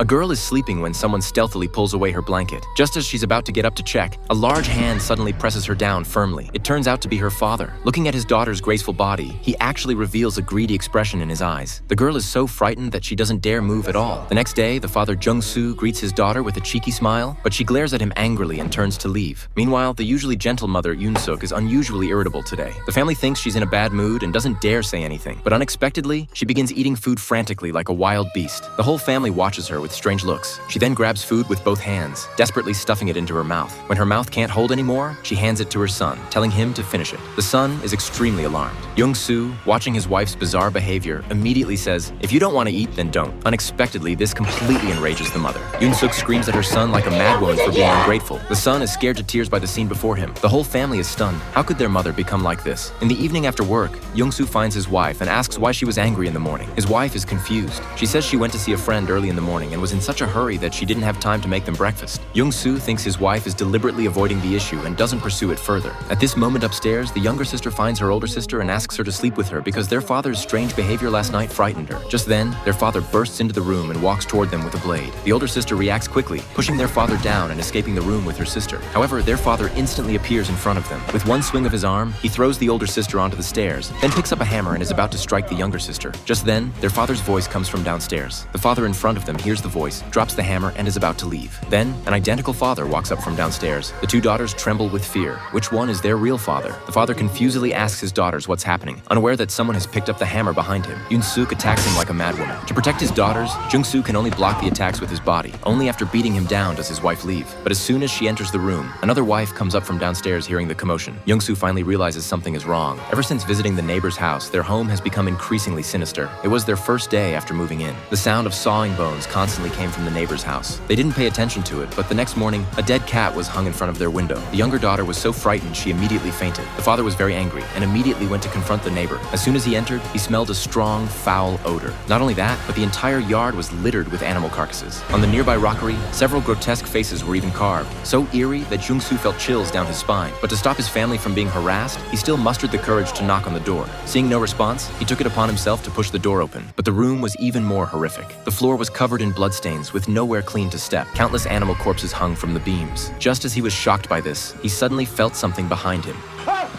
A girl is sleeping when someone stealthily pulls away her blanket. Just as she's about to get up to check, a large hand suddenly presses her down firmly. It turns out to be her father. Looking at his daughter's graceful body, he actually reveals a greedy expression in his eyes. The girl is so frightened that she doesn't dare move at all. The next day, the father Jung-soo greets his daughter with a cheeky smile, but she glares at him angrily and turns to leave. Meanwhile, the usually gentle mother Yoon-suk is unusually irritable today. The family thinks she's in a bad mood and doesn't dare say anything, but unexpectedly, she begins eating food frantically like a wild beast. The whole family watches her with strange looks. She then grabs food with both hands, desperately stuffing it into her mouth. When her mouth can't hold anymore, she hands it to her son, telling him to finish it. The son is extremely alarmed. Young-soo, watching his wife's bizarre behavior, immediately says, "If you don't want to eat, then don't." Unexpectedly, this completely enrages the mother. Yoon-suk screams at her son like a madwoman for being ungrateful. The son is scared to tears by the scene before him. The whole family is stunned. How could their mother become like this? In the evening after work, Young-soo finds his wife and asks why she was angry in the morning. His wife is confused. She says she went to see a friend early in the morning and was in such a hurry that she didn't have time to make them breakfast. Young-soo thinks his wife is deliberately avoiding the issue and doesn't pursue it further. At this moment upstairs, the younger sister finds her older sister and asks her to sleep with her because their father's strange behavior last night frightened her. Just then, their father bursts into the room and walks toward them with a blade. The older sister reacts quickly, pushing their father down and escaping the room with her sister. However, their father instantly appears in front of them. With one swing of his arm, he throws the older sister onto the stairs, then picks up a hammer and is about to strike the younger sister. Just then, their father's voice comes from downstairs. The father in front of them hears the voice, drops the hammer, and is about to leave. Then, an identical father walks up from downstairs. The two daughters tremble with fear. Which one is their real father? The father confusedly asks his daughters what's happening, unaware that someone has picked up the hammer behind him. Yoon-suk attacks him like a madwoman. To protect his daughters, Jung-soo can only block the attacks with his body. Only after beating him down does his wife leave. But as soon as she enters the room, another wife comes up from downstairs hearing the commotion. Young-soo finally realizes something is wrong. Ever since visiting the neighbor's house, their home has become increasingly sinister. It was their first day after moving in. The sound of sawing bones constantly came from the neighbor's house. They didn't pay attention to it, but the next morning, a dead cat was hung in front of their window. The younger daughter was so frightened she immediately fainted. The father was very angry and immediately went to confront the neighbor. As soon as he entered, he smelled a strong, foul odor. Not only that, but the entire yard was littered with animal carcasses. On the nearby rockery, several grotesque faces were even carved, so eerie that Jung-soo felt chills down his spine. But to stop his family from being harassed, he still mustered the courage to knock on the door. Seeing no response, he took it upon himself to push the door open. But the room was even more horrific. The floor was covered in bloodstains with nowhere clean to step. Countless animal corpses hung from the beams. Just as he was shocked by this, he suddenly felt something behind him.